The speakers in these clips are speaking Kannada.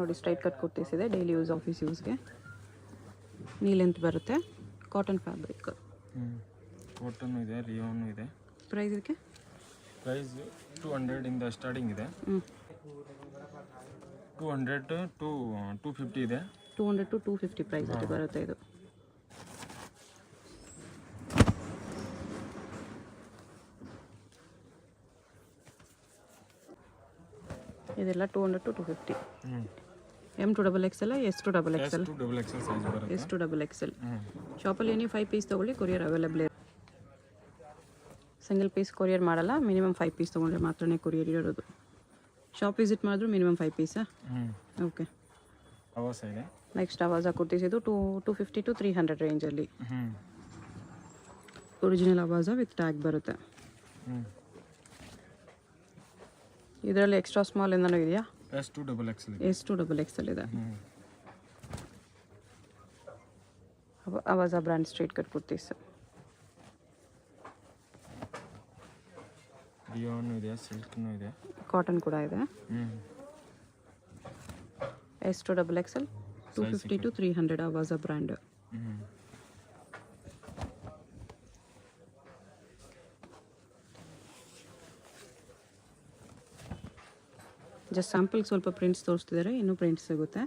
ನೋಡಿ ಸ್ಟ್ರೈಟ್ ಕಟ್ ಕುರ್ತೀಸ್ ಇದೆ, ಡೈಲಿ ಯೂಸ್ ಆಫೀಸ್ ಯೂಸ್ಗೆ. ನೀ ಲೆಂತ್ ಬರುತ್ತೆ, ಕಾಟನ್ ಫ್ಯಾಬ್ರಿಕ್. ಕಾಟನ್ ಇದೆ, ರಿಯೋನ್ ಇದೆ. ಪ್ರೈಸ್ ಇದಕ್ಕೆ ಪ್ರೈಸ್ 200 ಇಂದ ಸ್ಟಾರ್ಟಿಂಗ್ ಇದೆ. 200 to 250 ಇದೆ. 200 to 250 ಪ್ರೈಸ್ ಅಲ್ಲಿ ಬರುತ್ತೆ ಇದು. ಇದೆಲ್ಲ 200 to 250. M2XL, S2XL. S2XL. ಶಾಪಲ್ಲಿ ಏನಿ 5 ಪೀಸ್ ತೊಗೊಳ್ಳಿ, ಕೊರಿಯರ್ ಅವೈಲೇಬಲ್ ಇದೆ. ಸಿಂಗಲ್ ಪೀಸ್ ಕೊರಿಯರ್ ಮಾಡಲ್ಲ, ಮಿನಿಮಮ್ 5 ಪೀಸ್ ತೊಗೊಂಡ್ರೆ ಮಾತ್ರನೇ ಕೊರಿಯರ್ ಇರೋದು. ಶಾಪ್ ವಿಸಿಟ್ ಮಾಡಿದ್ರು minimum 5 Pisa? Okay. Next ಅವಾಜ kurtis ಇದು 250 to 300 ರೇಂಜಲ್ಲಿ. ಒರಿಜಿನಲ್ ಅವಾಜ ವಿತ್ ಟ್ಯಾಗ್ ಬರುತ್ತೆ. ಇದರಲ್ಲಿ ಎಕ್ಸ್ಟ್ರಾ ಸ್ಮಾಲ್ ಏನೋ ಇದೆಯಾ? S2XL ಇದೆ. ಅವಾಜ ಬ್ರ್ಯಾಂಡ್ ಸ್ಟ್ರೈಟ್ ಕಟ್ ಕುರ್ತೀಸ್. ಇದೆ, ಕಾಟನ್ ಕೂಡ ಇದೆ. S2XL 250 to 300 ಅವಾಜ brand. Just sample ಸ್ವಲ್ಪ ಪ್ರಿಂಟ್ಸ್ ತೋರಿಸ್ತಿದ್ದಾರೆ, ಇನ್ನೂ ಪ್ರಿಂಟ್ಸ್ ಸಿಗುತ್ತೆ.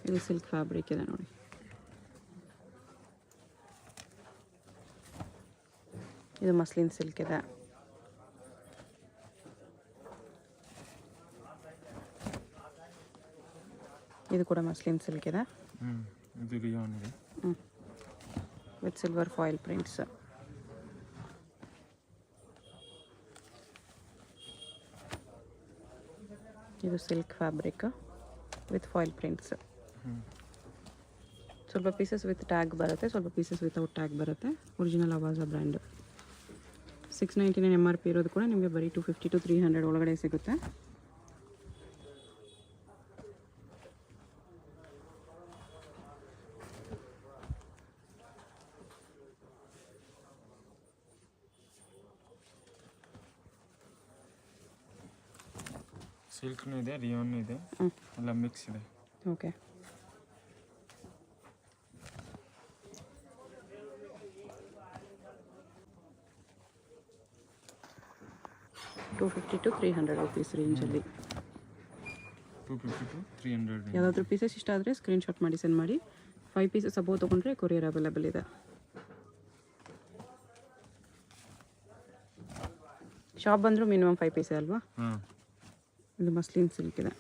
ಇದು ಸಿಲ್ಕ್ ಫ್ಯಾಬ್ರಿಕ್ ಇದೆ ನೋಡಿ. ಇದು ಮಸ್ಲಿನ್ ಸಿಲ್ಕ್ ಇದೆ. ಇದು ಕೂಡ ಮಸ್ಲಿನ್ ಸಿಲ್ಕ್ ಇದೆ. With silver foil prints. ಇದು silk fabric with foil prints. ಸ್ವಲ್ಪ ಪೀಸಸ್ ವಿತ್ ಟ್ಯಾಗ್ ಬರುತ್ತೆ, ಸ್ವಲ್ಪ ಪೀಸಸ್ ವಿತೌಟ್ ಟ್ಯಾಗ್ ಬರುತ್ತೆ. Original Avaasa brand. 699 MRP ಇರೋದು ಕೂಡ ನಿಮಗೆ ಬರೀ 250 to 300 ಒಳಗಡೆ ಸಿಗುತ್ತೆ. ಸಿಲ್ಕ್ನೂ ಇದೆ, ರಿಯೋನ್ ಇದೆ, ಎಲ್ಲ ಮಿಕ್ಸ್ ಇದೆ. ಓಕೆ. $250 to 300 rupees ರೇಂಜಲ್ಲಿ. 250 to 300. ಯಾವುದಾದ್ರೂ ಪೀಸಸ್ ಇಷ್ಟ ಆದರೆ ಸ್ಕ್ರೀನ್ಶಾಟ್ ಮಾಡಿ ಸೆಂಡ್ ಮಾಡಿ. 5 ಪೀಸಸ್ ಅಬೋವ್ ತೊಗೊಂಡ್ರೆ ಕೊರಿಯರ್ ಅವೈಲೇಬಲ್ ಇದೆ. ಶಾಪ್ ಬಂದರೂ ಮಿನಿಮಮ್ 5 ಪೀಸೇ ಅಲ್ವಾ? ಇದು ಮಸ್ಲಿನ್ ಸಿಲ್ಕ್ ಇದೆ.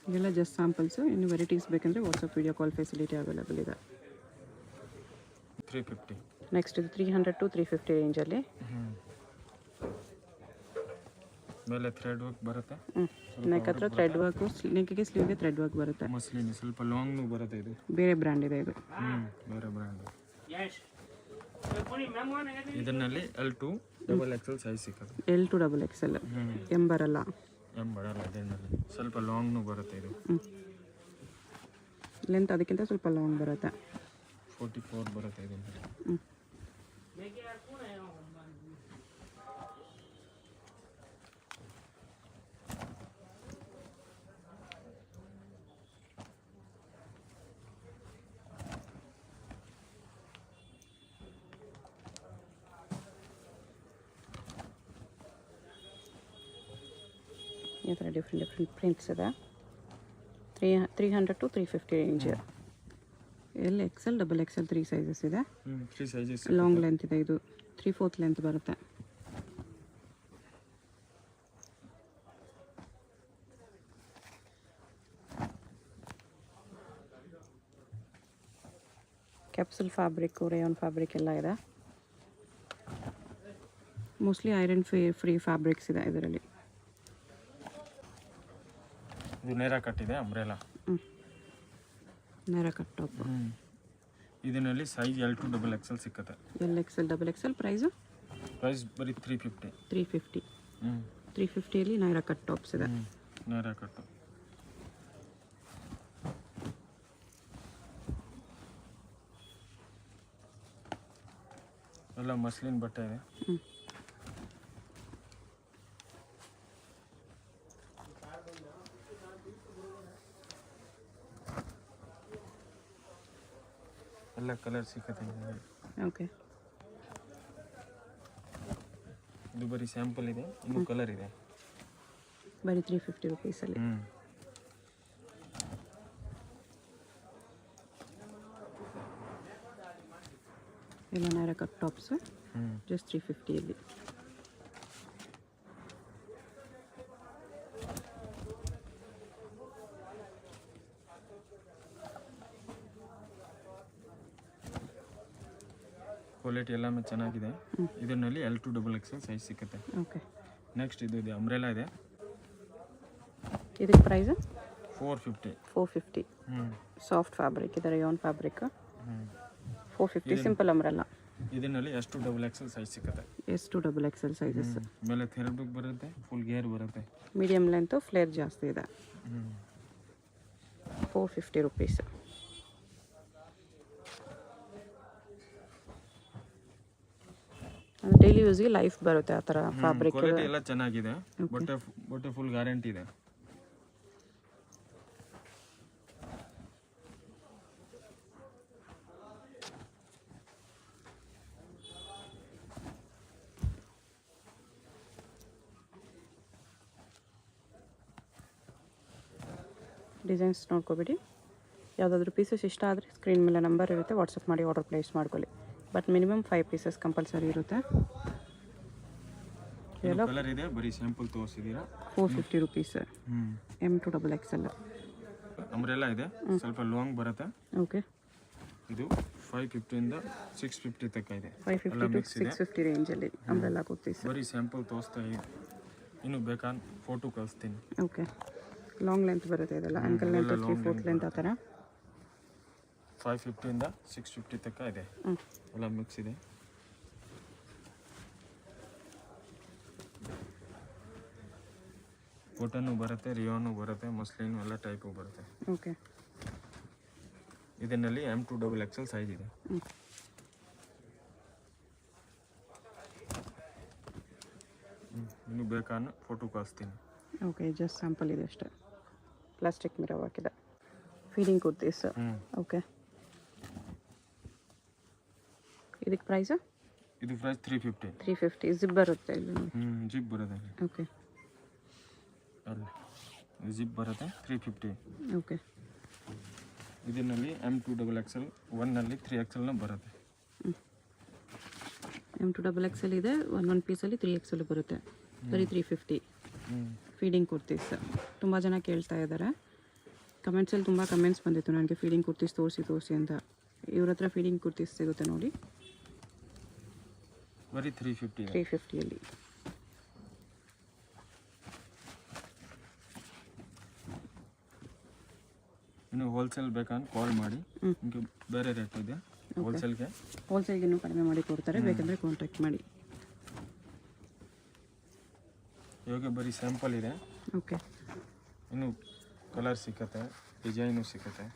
ಇದೆಲ್ಲ ಜಸ್ಟ್ ಸ್ಯಾಂಪಲ್ಸು. ಇನ್ನು ವೆರೈಟೀಸ್ ಬೇಕಂದರೆ WhatsApp video call facility available ಇದೆ. 350. ನೆಕ್ಸ್ಟ್ ಇದು 300 to 350 ರೇಂಜಲ್ಲಿ. ಮೇಲೆ ಥ್ರೆಡ್ ವರ್ಕ್ ಬರುತ್ತೆ. ನೆಕ್ ಹತ್ರ ಥ್ರೆಡ್ ವರ್ಕು, ನೆಕ್ಗೆ ಸ್ಲೀವ್ಗೆ ಥ್ರೆಡ್ ವರ್ಕ್ ಬರುತ್ತೆ. ಮಸ್ಲಿನ್ ಸ್ವಲ್ಪ ಲಾಂಗ್ನು ಬರುತ್ತೆ. ಇದು ಬೇರೆ ಬ್ರ್ಯಾಂಡ್ ಇದೆ. ಇದು ಬೇರೆ ಬ್ರ್ಯಾಂಡ್. ಇದರಲ್ಲಿ L2XL ಸೈಜ್ ಸಿಗುತ್ತೆ. L2XL. M ಬರಲ್ಲ. ಇದರಲ್ಲಿ ಸ್ವಲ್ಪ ಲಾಂಗ್ನು ಬರುತ್ತೆ. ಇದು ಲೆಂತ್ ಅದಕ್ಕಿಂತ ಸ್ವಲ್ಪ ಲಾಂಗ್ ಬರುತ್ತೆ. 44 ಬರುತ್ತೆ ಇದರಲ್ಲಿ. ಈ ಥರ ಡಿಫ್ರೆಂಟ್ ಪ್ರಿಂಟ್ಸ್ ಇದೆ. 300 to 350 range. XL, XXL 3 sizes ಇದೆ. 3 ಸೈಜಸ್. ಲಾಂಗ್ ಲೆಂತ್ ಇದೆ. ಇದು 3/4 ಲೆಂತ್ ಬರುತ್ತೆ. ಕ್ಯಾಪ್ಸುಲ್ ಫ್ಯಾಬ್ರಿಕ್, ರೇಯಾನ್ ಫ್ಯಾಬ್ರಿಕ್ ಎಲ್ಲ ಇದೆ. ಮೋಸ್ಟ್ಲಿ ಐರನ್ ಫ್ರೀ ಫ್ಯಾಬ್ರಿಕ್ಸ್ ಇದೆ ಇದರಲ್ಲಿ. ಇದು ನೇರ ಕಟ್ ಇದೆ, ಅಂಬ್ರೆಲಾ. ನೇರ ಕಟ್ ಟಾಪ್. ಇದರಲ್ಲಿ ಸೈಜ್ L2XL ಸಿಕ್ಕತ್ತೆ. LXL price? ಪ್ರೈಸ್ ಬರೀ 350. 350ಯಲ್ಲಿ ನೇರ ಕಟ್ ಟಾಪ್ಸ್ ಇದೆ. ನೇರ ಕಟ್. ಎಲ್ಲ ಮಸ್ಲಿನ್ ಬಟ್ಟೆ ಇದೆ. ಹ್ಞೂ ಎಲ್ಲ ಕಲರ್ ಸಿಕ್ಕತ್ತೆ. ಓಕೆ. ಇದು ಬರೀ ಸ್ಯಾಂಪಲ್ ಇದೆ, ಇನ್ನೂ ಕಲರ್ ಇದೆ. ಬರೀ 350 ರುಪೀಸಲ್ಲಿ. ಎಲ್ಲ ನೈರಾ ಕಟ್ ಟಾಪ್ಸ್ ಜಸ್ಟ್ 350ಯಲ್ಲಿ. ಕ್ವಾಲಿಟಿ ಎಲ್ಲ ಚೆನ್ನಾಗಿದೆ. ಇದರಲ್ಲಿ L2 XXL ಸೈಜ್ ಸಿಕ್ಕತ್ತೆ. ಓಕೆ. ನೆಕ್ಸ್ಟ್ ಇದು ಇದೆ, ಅಂಬ್ರೆಲಾ ಇದೆ. ಇದಕ್ಕೆ ಪ್ರೈಸ್ 450. 450. ಸಾಫ್ಟ್ ಫ್ಯಾಬ್ರಿಕ್ ಇದೆ, ರೇಯಾನ್ ಫ್ಯಾಬ್ರಿಕ್. 450 simple umbrella. ಇದರಲ್ಲಿ S2 XXL ಸೈಜ್ ಸಿಕ್ಕತ್ತೆ. S2 XXL sizes. ಮೇಲೆ ಥೆರಬಿಕ್ ಬರುತ್ತೆ, ಫುಲ್ ಗೇರ್ ಬರುತ್ತೆ. ಮೀಡಿಯಮ್ ಲೆಂತು, ಫ್ಲೇರ್ ಜಾಸ್ತಿ ಇದೆ. 450 ರುಪೀಸ್. ಡೈಲಿ ಯೂಸ್ಗೆ ಲೈಫ್ ಬರುತ್ತೆ ಆ ಥರ ಫ್ಯಾಬ್ರಿಕ್. ಕ್ವಾಲಿಟಿ ಎಲ್ಲ ಚೆನ್ನಾಗಿದೆ. ಬಟ್ಟೆ ಫುಲ್ ಗ್ಯಾರಂಟಿ ಇದೆ. ಡಿಸೈನ್ಸ್ ನೋಡ್ಕೊಬಿಡಿ. ಯಾವುದಾದ್ರೂ ಪೀಸಸ್ ಇಷ್ಟ ಆದರೆ ಸ್ಕ್ರೀನ್ ಮೇಲೆ ನಂಬರ್ ಇರುತ್ತೆ, ವಾಟ್ಸಪ್ ಮಾಡಿ ಆರ್ಡರ್ ಪ್ಲೇಸ್ ಮಾಡ್ಕೊಳ್ಳಿ. ಬಟ್ ಮಿನಿಮಮ್ 5 ಪೀಸಸ್ ಕಂಪಲ್ಸರಿ ಇರುತ್ತೆ. ಎಲ್ಲ ಕಲರ್ ಇದೆ, ಬರೀ ಸ್ಯಾಂಪಲ್ ತೋರಿಸಿದ್ದೀರಾ. 450 ರುಪೀಸ್. M2 XXL. ಅಂಬ್ರೆಲಾ ಇದೆ, ಸ್ವಲ್ಪ ಲಾಂಗ್ ಬರುತ್ತೆ. ಓಕೆ. ಇದು 550 ಇಂದ 650 ತನಕ ಇದೆ. 550 to 650 ರೇಂಜಲ್ಲಿ ಅಂಬ್ರೆಲಾ ಕುರ್ತೀಸ್. ಬರೀ ಸ್ಯಾಂಪಲ್ ತೋರಿಸ್ತಾ ಇದೆ. ಇನ್ನು ಬೇಕಾ ಫೋಟೋ ಕಳಿಸ್ತೀನಿ. ಓಕೆ. ಲಾಂಗ್ ಲೆಂತ್ ಬರುತ್ತೆ ಇದೆಲ್ಲ, ಆಂಕಲ್ ಲೆಂತ್ 3/4 ಲೆಂತ್ ಆ ಥರ. 550 ಇಂದ 650 ತನಕ ಇದೆ. ಎಲ್ಲ ಮಿಕ್ಸ್ ಇದೆ. ಕಾಟನ್ನು ಬರುತ್ತೆ, ರಿಯಾನು ಬರುತ್ತೆ, ಮಸ್ಲಿನ್ ಎಲ್ಲ ಟೈಪು ಬರುತ್ತೆ. ಓಕೆ. ಇದರಲ್ಲಿ M2 XXL ಸೈಜ್ ಇದೆ. ಇನ್ನು ಬೇಕಾದ್ರೆ ಫೋಟೋ ಕಳಿಸ್ತೀನಿ. ಓಕೆ, ಜಸ್ಟ್ ಸ್ಯಾಂಪಲ್ ಇದೆ ಅಷ್ಟೇ. ಪ್ಲಾಸ್ಟಿಕ್ ಮಿರರ್ ಹಾಕಿದೆ. ಫೀಡಿಂಗ್ ಕುರ್ತೀಸ್. ಓಕೆ. ಇದಕ್ಕೆ ಪ್ರೈಸ್? ಇದು ಪ್ರೈಸ್ 350. 350. ಜಿಪ್ ಬರುತ್ತೆ ಇಲ್ಲಿ. ಜಿಪ್ ಬರುತ್ತೆ. ಓಕೆ. ಅಲ್ಲಿ ಜಿಪ್ ಬರುತ್ತೆ 350. ಓಕೆ. ಇದರಲ್ಲಿ M2 XXL 1ನಲ್ಲಿ 3XL ಬರುತ್ತೆ. M2 XXL ಇದೆ, ಒಂದು ಪೀಸಲ್ಲಿ 3XL ಬರುತ್ತೆ. ಬರೀ 350. ಫೀಡಿಂಗ್ ಕುರ್ತೀಸ್. ತುಂಬ ಜನ ಕೇಳ್ತಾ ಇದ್ದಾರೆ. ಕಮೆಂಟ್ಸಲ್ಲಿ ತುಂಬ ಕಮೆಂಟ್ಸ್ ಬಂದಿತ್ತು ನನಗೆ, ಫೀಡಿಂಗ್ ಕುರ್ತೀಸ್ ತೋರಿಸಿ ಅಂತ. ಇವ್ರ ಹತ್ರ ಫೀಡಿಂಗ್ ಕುರ್ತೀಸ್ ಸಿಗುತ್ತೆ ನೋಡಿ. ಬರೀ 350. 350ಯಲ್ಲಿ. ಇನ್ನು ಹೋಲ್ಸೇಲ್ ಬೇಕಂದ್ರೆ ಕಾಲ್ ಮಾಡಿ, ನಿಮಗೆ ಬೇರೆ ರೇಟ್ ಇದೆ ಹೋಲ್ಸೇಲ್ಗೆ. ಹೋಲ್ಸೇಲ್ಗೆ ಇನ್ನೂ ಕಡಿಮೆ ಮಾಡಿ ಕೊಡ್ತಾರೆ, ಬೇಕಂದರೆ ಕಾಂಟ್ಯಾಕ್ಟ್ ಮಾಡಿ. ಇವಾಗ ಬರೀ ಸ್ಯಾಂಪಲ್ ಇದೆ. ಓಕೆ. ಇನ್ನು ಕಲರ್ ಸಿಕ್ಕತ್ತೆ, ಡಿಸೈನು ಸಿಕ್ಕತ್ತೆ.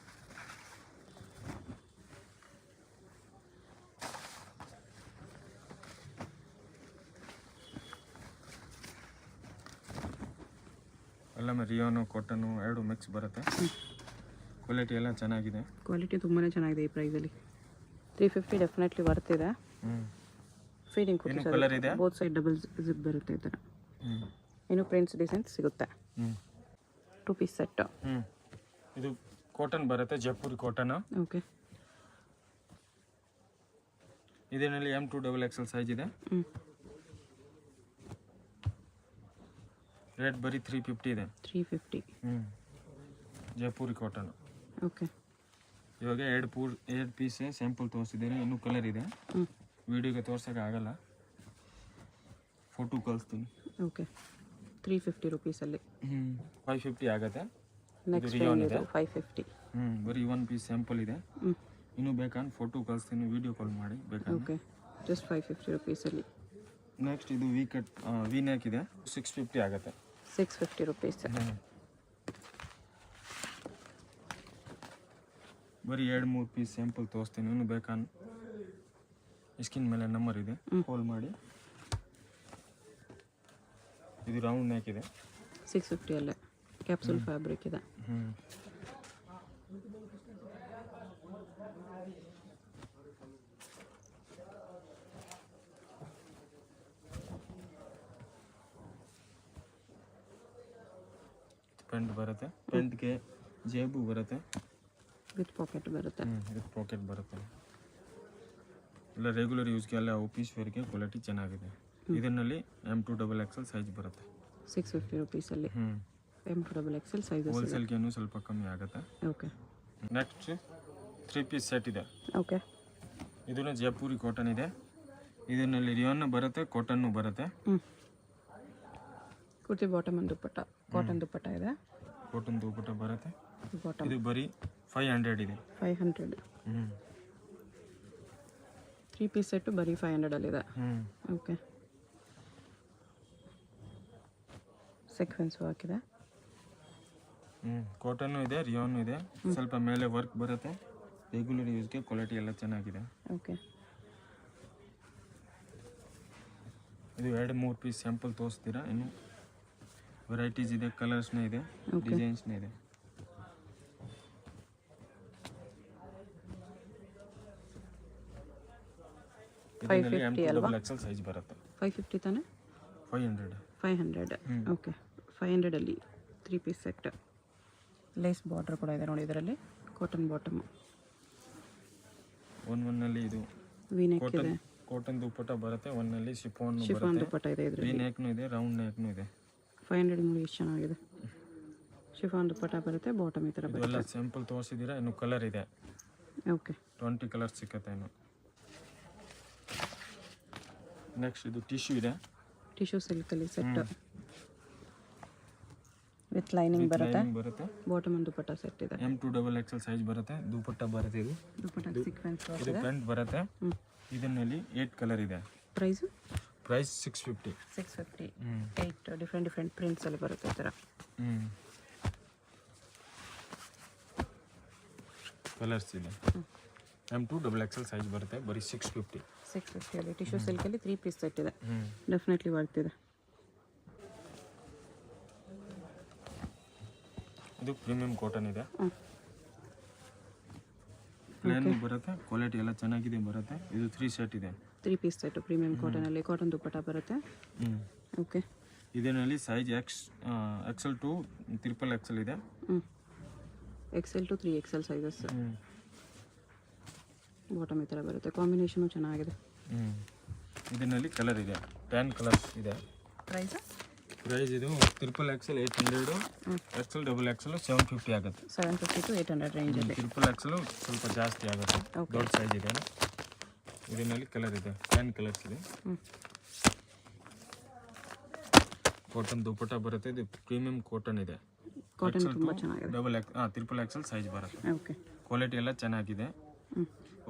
ಎಲ್ಲ ರಿಯಾನು ಕಾಟನ್ನು ಎರಡು ಮಿಕ್ಸ್ ಬರುತ್ತೆ. ಕ್ವಾಲಿಟಿ ಎಲ್ಲ ಚೆನ್ನಾಗಿದೆ. ಕ್ವಾಲಿಟಿ ತುಂಬಾ ಚೆನ್ನಾಗಿದೆ ಈ ಪ್ರೈಸಲ್ಲಿ. 350 ಡೆಫಿನೆಟ್ಲಿ ಬರ್ತಿದೆ. ಫೀಡಿಂಗ್ ಕಲರ್ ಇದೆ, ಬೋತ್ ಸೈಡ್ ಡಬಲ್ ಜಿಪ್ ಬರುತ್ತೆ ಈ ಥರ. ಇನ್ನು ಪ್ರಿಂಟ್ಸ್ ಡಿಸೈನ್ಸ್ ಸಿಗುತ್ತೆ. 2 ಪೀಸ್ ಸೆಟ್. ಇದು ಕಾಟನ್ ಬರುತ್ತೆ, ಜೈಪುರಿ ಕಾಟನ್. ಓಕೆ. ಇದರಲ್ಲಿ M2 XXL ಸೈಜ್ ಇದೆ. ರೇಟ್ ಬರೀ 350 ಇದೆ. 350. ಜೈಪುರಿ ಕಾಟನ್. ಓಕೆ. ಇವಾಗ ಎರಡು ಪೀಸ್ ಸ್ಯಾಂಪಲ್ ತೋರಿಸಿದ್ದೀನಿ, ಇನ್ನೂ ಕಲರ್ ಇದೆ. ವಿಡಿಯೋಗೆ ತೋರ್ಸೋಕೆ ಆಗಲ್ಲ, ಫೋಟೋ ಕಳಿಸ್ತೀನಿ. ಓಕೆ. 350 ರುಪೀಸಲ್ಲಿ. 550 ಆಗುತ್ತೆ. ನೆಕ್ಸ್ಟ್ ಇದೆ 550. ಬರೀ 1 ಪೀಸ್ ಸ್ಯಾಂಪಲ್ ಇದೆ. ಇನ್ನೂ ಬೇಕಂದ್ರೆ ಫೋಟೋ ಕಳಿಸ್ತೀನಿ, ವಿಡಿಯೋ ಕಾಲ್ ಮಾಡಿ ಬೇಕಾದ್ರೆ. ಓಕೆ. ಜಸ್ಟ್ 550 ರುಪೀಸಲ್ಲಿ. ನೆಕ್ಸ್ಟ್ ಇದು ವಿ ನೆಕ್ ಇದೆ, 650 ಆಗುತ್ತೆ. 650 ರುಪೀಸ್. ಬರೀ 2-3 ಪೀಸ್ ಸ್ಯಾಂಪಲ್ ತೋರಿಸ್ತೀನಿ, ಇನ್ನೂ ಬೇಕಂದ್ರೆ ಸ್ಕಿನ್ ಮೇಲೆ ನಂಬರ್ ಇದೆ, ಹೋಲ್ ಮಾಡಿ. ಇದು ರೌಂಡ್ ನೆಕ್ ಇದೆ. 650 ಅಲ್ಲೇ ಕ್ಯಾಪ್ಸೂಲ್ ಫ್ಯಾಬ್ರಿಕ್ ಇದೆ. ಪೆಂಟ್ ಬರುತ್ತೆ, ಪೆಂಟ್ಗೆ ಜೇಬು ಬರುತ್ತೆ, ವಿತ್ ಪಾಕೆಟ್ ಬರುತ್ತೆ. ವಿತ್ ಪಾಕೆಟ್ ಬರುತ್ತೆ. ಇಲ್ಲ ರೆಗ್ಯುಲರ್ ಯೂಸ್ಗೆ ಎಲ್ಲ ಆಫೀಸ್ ವೇರ್ಗೆ ಕ್ವಾಲಿಟಿ ಚೆನ್ನಾಗಿದೆ. ಇದರಲ್ಲಿ M2XXL ಸೈಜ್ ಬರುತ್ತೆ. 650 ರುಪೀಸಲ್ಲಿ M2XXL ಸೈಜಸ್. ಹೋಲ್ಸೇಲ್ಗೆ ಇನ್ನೂ ಸ್ವಲ್ಪ ಕಮ್ಮಿ ಆಗುತ್ತೆ. ಓಕೆ. ನೆಕ್ಸ್ಟ್ 3 ಪೀಸ್ ಸೆಟ್ ಇದೆ. ಓಕೆ. ಇದನ್ನು ಜೈಪುರಿ ಕಾಟನ್ ಇದೆ. ಇದರಲ್ಲಿ ರಿಯಾನ್ ಬರುತ್ತೆ, ಕಾಟನ್ನು ಬರುತ್ತೆ. ಕುರ್ತಿ ಬಾಟಮ್ ಒಂದು ದುಪ್ಪಟ್ಟ, ಕಾಟನ್ ದುಪ್ಪಟ್ಟ ಇದೆ. ಕಾಟನ್ ದುಪ್ಪಟ್ಟ ಬರುತ್ತೆ. ಬಾಟಮ್ ಇದು ಬರೀ 500 ಇದೆ. 500. 3 ಪೀಸ್ ಸೆಟ್ಟು ಬರೀ 500 ಅಲ್ಲಿದೆ. ಓಕೆ. ಸೆಕ್ವೆನ್ಸ್ ಹಾಕಿದೆ. ಕಾಟನ್ನು ಇದೆ, ರಿಯಾನು ಇದೆ. ಸ್ವಲ್ಪ ಮೇಲೆ ವರ್ಕ್ ಬರುತ್ತೆ. ರೆಗ್ಯುಲರ್ ಯೂಸ್ಗೆ ಕ್ವಾಲಿಟಿ ಎಲ್ಲ ಚೆನ್ನಾಗಿದೆ. ಓಕೆ. ಇದು 2-3 ಪೀಸ್ ಸ್ಯಾಂಪಲ್ ತೋರಿಸ್ತೀರಾ? ಇನ್ನು ವೆರೈಟೀಸ್ ಇದೆ, ಕಲರ್ಸ್ನೇ ಇದೆ, ಡಿಸೈನ್ಸ್ನೇ ಇದೆ. ಇದರಲ್ಲಿ M2XXL ಸೈಜ್ ಬರುತ್ತೆ. 550 ತಾನೆ? 500. ಓಕೆ. 500 ಅಲ್ಲಿ 3 ಪೀಸ್ ಸೆಟ್. ಲೇಸ್ ಬಾರ್ಡರ್ ಕೂಡ ಇದೆ ನೋಡಿ ಇದರಲ್ಲಿ. Cotton bottom. ಒಂದಲ್ಲಿ ಇದು ವಿ-ನೆಕ್ ಇದೆ. ಕಾಟನ್ ದುಪ್ಪಟ್ಟ ಬರುತ್ತೆ. ಒಂದಲ್ಲಿ ಶಿಫಾನ್ ದುಪ್ಪಟ್ಟ ಇದೆ ಇದರಲ್ಲಿ. ವಿ-ನೆಕ್ನು ಇದೆ, ರೌಂಡ್ ನೆಕ್ನು ಇದೆ. 500 ನೋಡಿ ಎಷ್ಟು ಚೆನ್ನಾಗಿದೆ. ಶಿಫಾನ್ ದುಪ್ಪಟ್ಟ ಬರುತ್ತೆ, ಬಾಟಮ್ ಈ ಥರ ಬರುತ್ತೆ. ಎಲ್ಲ ಸ್ಯಾಂಪಲ್ ತೋರಿಸಿದ್ದೀರಾ, ಇನ್ನು ಕಲರ್ ಇದೆ. ಓಕೆ. 20 ಕಲರ್ ಸಿಕ್ಕತ್ತೆ ಇನ್ನು. ನೆಕ್ಸ್ಟ್ ಇದು ಟಿಶ್ಯೂ ಇದೆ. ಟಿಶ್ಯೂ ಸಿಲ್ಕಲ್ಲಿ ಸೆಟ್ ವಿತ್ ಲೈನಿಂಗ್ ಬರುತ್ತೆ. ಬಾಟಮ್ ಒಂದು ದುಪ್ಪಟ್ಟ ಸೆಟ್ ಇದೆ. M2XXL ಸೈಜ್ ಬರುತ್ತೆ. ದುಪ್ಪಟ್ಟ ಬರುತ್ತೆ. ಇದು ದುಪ್ಪಟ್ಟ ಸೀಕ್ವೆನ್ಸ್ ಇದು ಪ್ರಿಂಟ್ ಬರುತ್ತೆ. ಇದರಲ್ಲಿ 8 ಕಲರ್ ಇದೆ. ಪ್ರೈಸ್ 650. 8 ಡಿಫ್ರೆಂಟ್ ಪ್ರಿಂಟ್ಸ್ ಅಲ್ಲಿ ಬರುತ್ತೆ ಈ ಥರ. ಕಲರ್ಸ್ ಇದೆ. M2XXL ಸೈಜ್ ಬರುತ್ತೆ. ಬರೀ 650 ಅಲ್ಲಿ ಟಿಶ್ಯೂ ಸಿಲ್ಕಲ್ಲಿ 3 ಪೀಸ್ ಸೆಟ್ ಇದೆ. ಡೆಫಿನೆಟ್ಲಿ ಬರ್ತಿದೆ. ಇದು ಪ್ರೀಮಿಯಂ ಕಾಟನ್ ಇದೆ. ಪ್ಲೇನ್ ಬರುತ್ತೆ. ಕ್ವಾಲಿಟಿ ಎಲ್ಲ ಚೆನ್ನಾಗಿದೆ ಬರುತ್ತೆ. ಇದು 3 ಸೆಟ್ ಇದೆ. 3 ಪೀಸ್ ಸೆಟ್ ಪ್ರೀಮಿಯಂ ಕಾಟನ್ ಅಲ್ಲಿ ಕಾಟನ್ ದುಪ್ಪಟ್ಟ ಬರುತ್ತೆ. ಓಕೆ. ಇದರಲ್ಲಿ ಸೈಜ್ XL to XXL ಇದೆ. XL to 3XL sizes. Bottom ಈ ಥರ ಬರುತ್ತೆ. ಕಾಂಬಿನೇಷನು ಚೆನ್ನಾಗಿದೆ. ಇದರಲ್ಲಿ ಕಲರ್ ಇದೆ. 10 ಕಲರ್ಸ್ ಇದೆ. ಪ್ರೈಸ್ ಇದು XXL 800, XXL 750 ಆಗುತ್ತೆ. 750 to 800 ರೇಂಜಲ್ಲಿ. XXL ಸ್ವಲ್ಪ ಜಾಸ್ತಿ ಆಗುತ್ತೆ. ದೊಡ್ಡ ಸೈಜ್ ಇದೆ. ಇದರಲ್ಲಿ ಕಲರ್ ಇದೆ. 10 ಕಲರ್ಸ್ ಇದೆ. ಕಾಟನ್ ದುಪ್ಪಟ್ಟ ಬರುತ್ತೆ. ಇದು ಪ್ರೀಮಿಯಂ ಕಾಟನ್ ಇದೆ. ಕಾಟನ್ ತುಂಬ ಚೆನ್ನಾಗಿದೆ. XXL ಸೈಜ್ ಬರುತ್ತೆ. ಓಕೆ. ಕ್ವಾಲಿಟಿ ಎಲ್ಲ ಚೆನ್ನಾಗಿದೆ.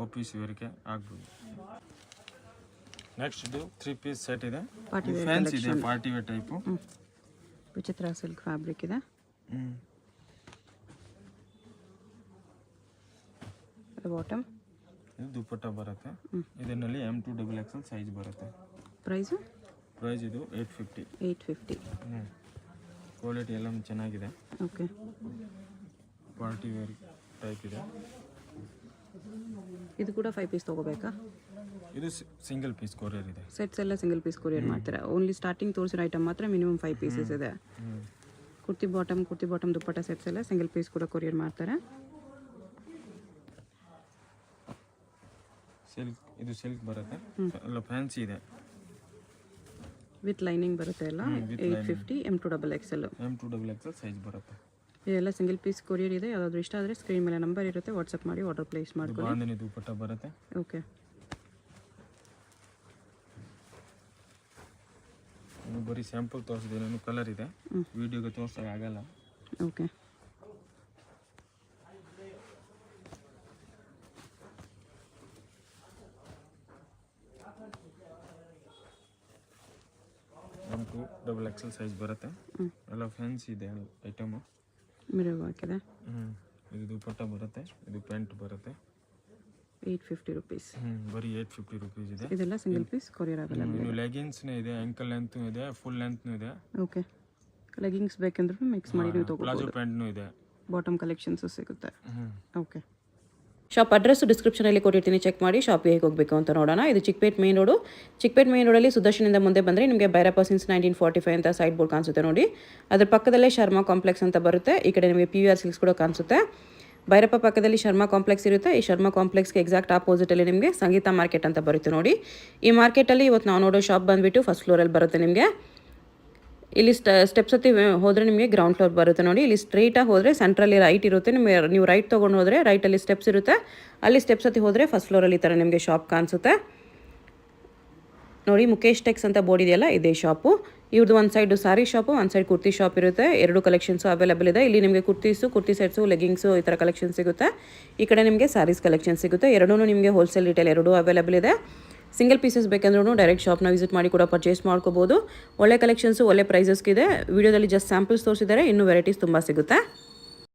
ಆಫೀಸ್ ವೇರ್ಗೆ ಆಗ್ಬೋದು. ನೆಕ್ಸ್ಟ್ ಇದು 3 ಪೀಸ್ ಸೆಟ್ ಇದೆ. ಫ್ಯಾನ್ಸಿ ಇದೆ, ಪಾರ್ಟಿ ವೇರ್ ಟೈಪು. ವಿಚಿತ್ರ ಸಿಲ್ಕ್ ಫ್ಯಾಬ್ರಿಕ್ ಇದೆ. ಬಾಟಮ್ ಇದು ದುಪ್ಪಟ್ಟ ಬರುತ್ತೆ. ಇದರಲ್ಲಿ M2XXL ಸೈಜ್ ಬರುತ್ತೆ. ಪ್ರೈಸ್ ಇದು 850. ಕ್ವಾಲಿಟಿ ಎಲ್ಲ ಚೆನ್ನಾಗಿದೆ. ಓಕೆ. ಪಾರ್ಟಿ ವೇರ್ ಟೈಪ್ ಇದೆ. ಇದು ಕೂಡ 5 ಪೀಸ್ ತೊಗೋಬೇಕಾ? ಇದು ಸಿಂಗಲ್ ಪೀಸ್ ಕೊರಿಯರ್ ಇದೆ. ಸೆಟ್ಸ್ ಎಲ್ಲ ಸಿಂಗಲ್ ಪೀಸ್ ಕೊರಿಯರ್ ಮಾಡ್ತಾರೆ. ಓನ್ಲಿ ಸ್ಟಾರ್ಟಿಂಗ್ ತೋರಿಸಿರೋ ಐಟಮ್ ಮಾತ್ರ ಮಿನಿಮಮ್ 5 ಪೀಸಸ್ ಇದೆ. ಕುರ್ತಿ ಬಾಟಮ್ ದುಪ್ಪಟ್ಟ ಸೆಟ್ಸ್ ಎಲ್ಲ ಸಿಂಗಲ್ ಪೀಸ್ ಕೂಡ ಕೊರಿಯರ್ ಮಾಡ್ತಾರೆ. ಇದು ಸಿಲ್ಕ್ ಬರುತ್ತೆ. ಎಲ್ಲ ಫ್ಯಾನ್ಸಿ ಇದೆ. ವಿತ್ ಲೈನಿಂಗ್ ಬರುತ್ತೆ ಎಲ್ಲ. 850 M2XXL ಸೈಜ್ ಬರುತ್ತೆ. ಇದೆಲ್ಲ ಸಿಂಗಲ್ ಪೀಸ್ ಕೊರಿಯರ್ ಇದೆ. ಯಾವುದಾದ್ರೂ ಇಷ್ಟ ಆದರೆ ಸ್ಕ್ರೀನ್ ಮೇಲೆ ನಂಬರ್ ಇರುತ್ತೆ, ವಾಟ್ಸಪ್ ಮಾಡಿ ಆರ್ಡರ್ ಪ್ಲೇಸ್ ಮಾಡ್ಕೊಳ್ಳಿ. ಬಾಂಧನಿ ದುಪ್ಪಟ್ಟ ಬರುತ್ತೆ. ಓಕೆ. ಬರೀ ಸ್ಯಾಂಪಲ್ ತೋರಿಸಿದೆ. ನಾನು ಕಲರ್ ಇದೆ, ವಿಡಿಯೋಗೆ ತೋರಿಸೋಕೆ ಆಗಲ್ಲ. ಓಕೆ. M2XXL ಸೈಜ್ ಬರುತ್ತೆ. ಎಲ್ಲ ಫ್ಯಾನ್ಸಿ ಇದೆ ಐಟಮು. ಮಿರರ್ ಹಾಕಿದೆ. ಇದು ದುಪ್ಪಟ್ಟ ಬರುತ್ತೆ. ಇದು ಪ್ಯಾಂಟ್ ಬರುತ್ತೆ. 850 ರುಪೀಸ್. ಬರೀ 850 ರುಪೀಸ್ ಇದೆ. ಇದೆಲ್ಲ ಸಿಂಗಲ್ ಪೀಸ್ ಕೊರಿಯರ್ ಅವೈಲೇಬಲ್. ಇನ್ನು ಲೆಗಿನ್ಸ್ನೇ ಇದೆ, ಆ್ಯಂಕಲ್ ಲೆಂತ್ನೂ ಇದೆ, ಫುಲ್ ಲೆಂತ್ನೂ ಇದೆ. ಓಕೆ, ಲೆಗಿಂಗ್ಸ್ ಬೇಕಂದ್ರೂ ಮಿಕ್ಸ್ ಮಾಡಿ ನೀವು ಪ್ಲಾಜೋ ತೊಗೋಬೋದು. ಪ್ಯಾಂಟ್ನೂ ಇದೆ. ಬಾಟಮ್ ಕಲೆಕ್ಷನ್ಸು ಸಿಗುತ್ತೆ. ಹ್ಞೂ ಓಕೆ, ಶಾಪ್ ಅಡ್ರೆಸ್ಸು ಡಿಸ್ಕ್ರಿಪ್ಷನಲ್ಲಿ ಕೊಟ್ಟಿರ್ತೀನಿ, ಚೆಕ್ ಮಾಡಿ ಶಾಪಿಗೆ ಹೇಗೆ ಹೋಗಬೇಕು ಅಂತ ನೋಡೋಣ. ಇದು Chickpet main road. Chickpet main ರೋಡಲ್ಲಿ ಸುದರ್ಶನಿಂದ ಮುಂದೆ ಬಂದರೆ ನಿಮಗೆ ಭೈರಪ್ಪ ಸಿನ್ಸ್ 1945 ಅಂತ ಸೈಡ್ ಬೋರ್ಡ್ ಕಾಣಿಸುತ್ತೆ ನೋಡಿ. ಅದ್ರ ಪಕ್ಕದಲ್ಲೇ ಶರ್ಮಾ ಕಾಂಪ್ಲೆಕ್ಸ್ ಅಂತ ಬರುತ್ತೆ. ಈ ಕಡೆ ನಿಮಗೆ PVR ಸಿಲ್ಕ್ಸ್ ಕೂಡ ಕಾಣಿಸುತ್ತೆ. ಭೈರಪ್ಪ ಪಕ್ಕದಲ್ಲಿ ಶರ್ಮಾ ಕಾಂಪ್ಲೆಕ್ಸ್ ಇರುತ್ತೆ. ಈ ಶರ್ಮಾ ಕಾಂಪ್ಲೆಕ್ಸ್ಗೆ ಎಕ್ಸಾಕ್ಟ್ ಆಪೋಸಿಟಲ್ಲಿ ನಿಮಗೆ ಸಂಗೀತ ಮಾರ್ಕೆಟ್ ಅಂತ ಬರುತ್ತೆ ನೋಡಿ. ಈ ಮಾರ್ಕೆಟಲ್ಲಿ ಇವತ್ತು ನಾವು ನೋಡೋ ಶಾಪ್ ಬಂದುಬಿಟ್ಟು ಫಸ್ಟ್ ಫ್ಲೋರಲ್ಲಿ ಬರುತ್ತೆ ನಿಮಗೆ. ಇಲ್ಲಿ ಸ್ಟೆಪ್ಸ್ ಹತ್ತಿ ಹೋದರೆ ನಿಮಗೆ ಗ್ರೌಂಡ್ ಫ್ಲೋರ್ ಬರುತ್ತೆ ನೋಡಿ. ಇಲ್ಲಿ ಸ್ಟ್ರೈಟಾಗಿ ಹೋದರೆ ಸೆಂಟ್ರಲ್ಲಿ ರೈಟ್ ಇರುತ್ತೆ. ನೀವು ರೈಟ್ ತೊಗೊಂಡು ಹೋದರೆ ರೈಟಲ್ಲಿ ಸ್ಟೆಪ್ಸ್ ಇರುತ್ತೆ. ಅಲ್ಲಿ ಸ್ಟೆಪ್ಸ್ ಹತ್ತಿ ಹೋದರೆ ಫಸ್ಟ್ ಫ್ಲೋರಲ್ಲಿ ಈ ಥರ ನಿಮಗೆ ಶಾಪ್ ಕಾಣಿಸುತ್ತೆ ನೋಡಿ. ಮುಖೇಶ್ ಟೆಕ್ಸ್ ಅಂತ ಬೋರ್ಡ್ ಇದೆಯಲ್ಲ, ಇದೇ ಶಾಪು. ಇವ್ರದ್ದು ಒಂದು ಸೈಡು ಸಾರಿ ಶಾಪು, ಒಂದು ಸೈಡ್ ಕುರ್ತಿ ಶಾಪ್ ಇರುತ್ತೆ. ಎರಡು ಕಲೆಕ್ಷನ್ಸು ಅವೈಲೇಬಲ್ ಇದೆ. ಇಲ್ಲಿ ನಿಮಗೆ ಕುರ್ತಿ ಸೆಟ್ಸು, ಲೆಗಿಂಗ್ಸು ಈ ಥರ ಕಲೆಕ್ಷನ್ ಸಿಗುತ್ತೆ. ಈ ಕಡೆ ನಿಮಗೆ ಸ್ಯಾರೀಸ್ ಕಲೆಕ್ಷನ್ ಸಿಗುತ್ತೆ. ಎರಡೂ ನಿಮಗೆ ಹೋಲ್ಸೇಲ್ ರಿಟೇಲ್ ಎರಡೂ ಅವೈಲೇಬಲ್ ಇದೆ. ಸಿಂಗಲ್ ಪೀಸಸ್ ಬೇಕಂದ್ರೂ ಡೈರೆಕ್ಟ್ ಶಾಪ್ನ ವಿಸಿಟ್ ಮಾಡಿ ಕೂಡ ಪರ್ಚೇಸ್ ಮಾಡ್ಕೋಬೋದು. ಒಳ್ಳೆ ಕಲೆಕ್ಷನ್ಸು, ಒಳ್ಳೆ ಪ್ರೈಸಸ್ಗಿದೆ. ವಿಡಿಯೋದಲ್ಲಿ ಜಸ್ಟ್ ಸ್ಯಾಂಪಲ್ಸ್ ತೋರಿಸಿದ್ದಾರೆ, ಇನ್ನೂ ವೆರೈಟೀಸ್ ತುಂಬ ಸಿಗುತ್ತೆ.